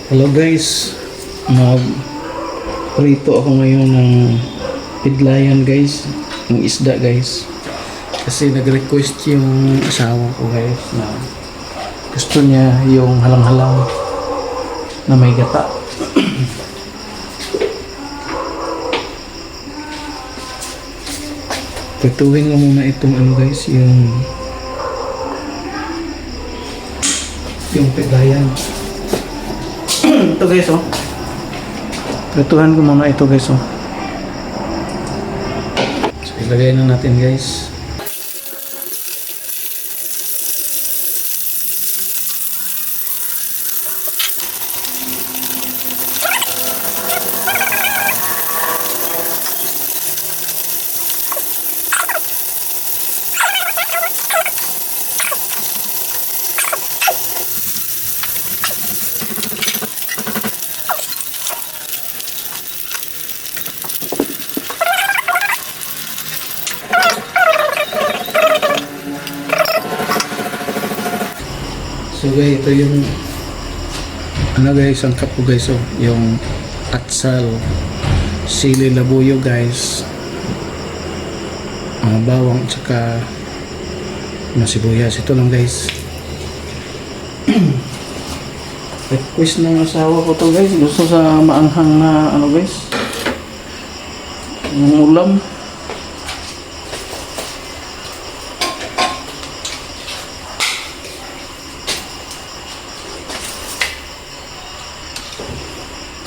Hello guys, prito ako ngayon ng pidlayan guys, ng isda guys. Kasi nag-request yung asawa ko guys na gusto niya yung halang-halang na may gata. Prituhin ko muna itong ano guys, yung pidlayan. Ito guys oh. Prituhan ko muna ito guys oh. So ilagay na natin guys. So guys, ito yung ano guys, ang kapo guys oh, yung atsal, sili labuyo guys, bawang tsaka sibuyas. Ito lang guys. Request ng asawa ko to guys, gusto sa maanghang na ano guys, yung ulam.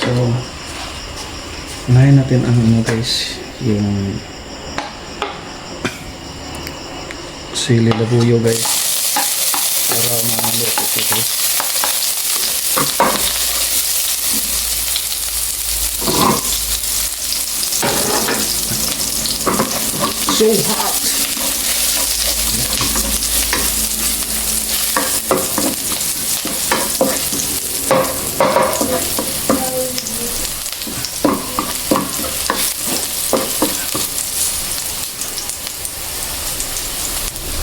So, unahin natin ang ano guys, yung sili labuyo guys, para maluto ito guys. So hot!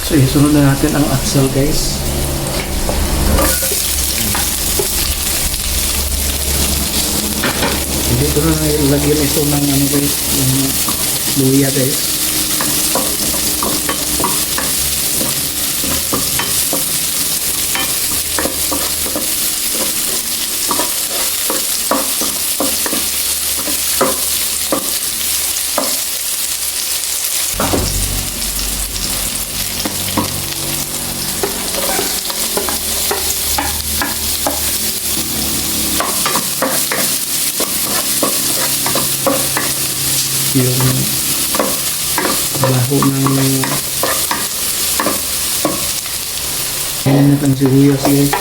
So, isunod na natin ang atsal guys. Dito na lagyan ito ng ano guys, yung luya guys. Yung baho ng ayan ang sibuyas guys.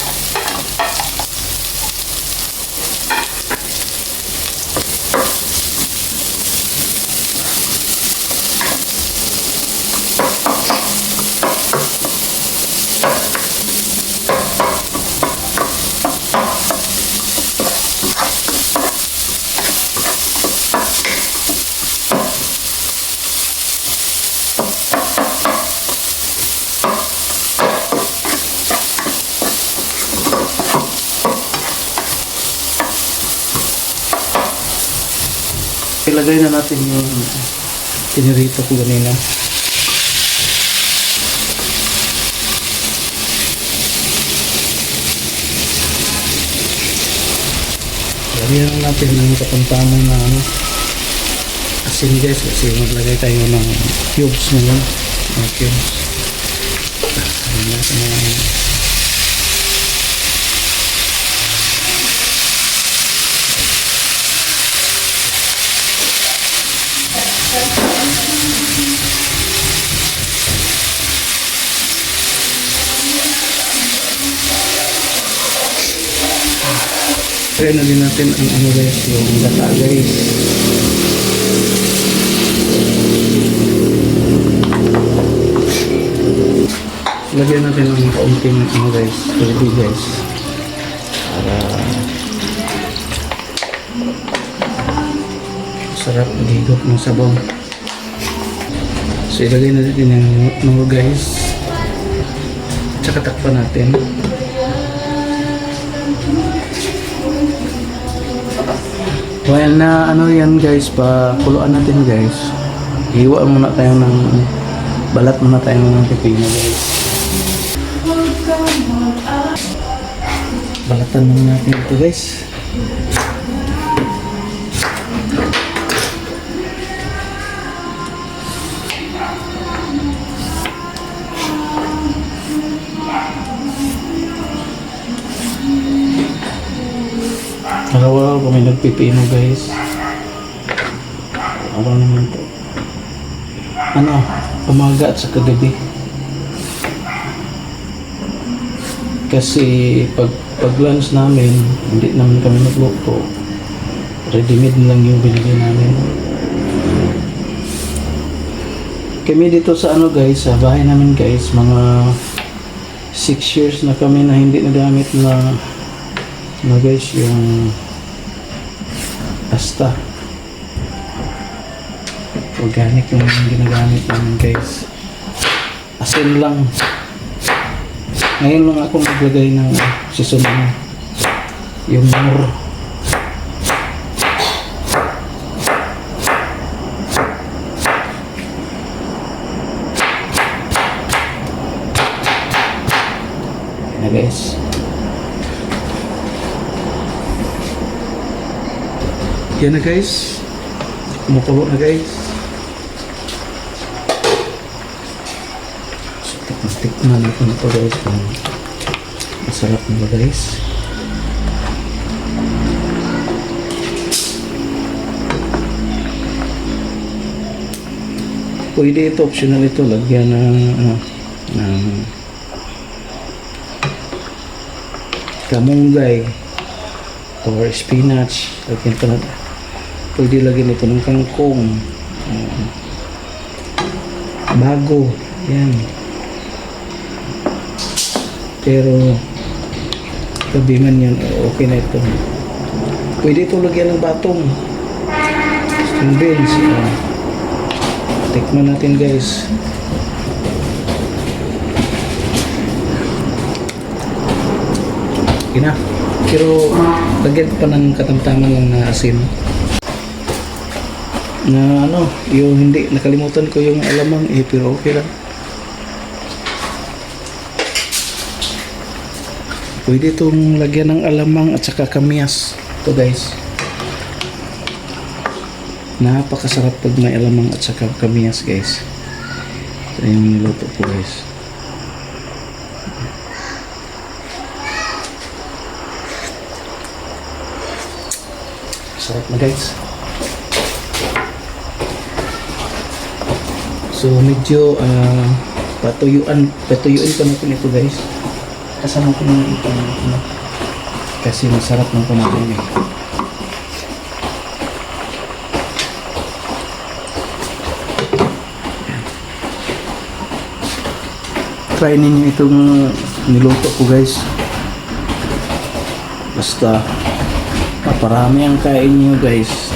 Ilagay na natin yung pinirito ko kanina. Lagyan natin ng kapantaman na ano, asin guys, kasi maglagay tayo ng cubes ngayon. Cubes. Lagyan natin ng try na din natin ang ano guys, yung gata guys. Lagyan natin ng kaunting ano guys, tubig guys, para sarap magigop ng sabaw. So ilagay natin yung nor guys, tsaka takpan natin. While na ano yan guys, pakuluan natin guys. Hiwa muna tayo ng balat muna tayo ng pipino guys. Balatan muna natin ito guys. Araw-araw kami nagpipino guys. Araw naman po. Ano, umaga at sa kagabi. Kasi pag lunch namin, hindi naman kami nagluto. Ready-made lang yung binigyan namin. Kami dito sa ano guys, sa bahay namin guys, mga 6 years na kami na hindi nagamit na guys yung pasta. Organic yung ginagamit namin guys. Asin lang. Ngayon lang ako naglagay ng seasoning. Yung more. Ayan na guys. Yan na guys. Kumukulo na guys. So, tikman natin ito guys kung masarap na ba guys. Pwede ito, optional ito. Lagyan ng kamunggay or spinach. Lagyan ito na. Pwede lagyan ito ng kangkong, bago, yan. Pero kabingan yan, okay na ito. Pwede ito lagyan ng batong, string beans. Tikman natin guys. Okay na. Pero lagyan pa ng katamtaman lang na asin. Na ano, yung hindi nakalimutan ko yung alamang pero okay lang. Pwede itong lagyan ng alamang at saka kamyas. Ito guys. Napakasarap pag may alamang at saka kamyas guys. Ito yung niluto ko guys. Sarap na guys. So medyo patuyuin ko na ito guys. Kasama ko na ito kasi masarap ng kumain eh. Try ninyo itong niluto ko guys. Basta maparami ang kain nyo guys.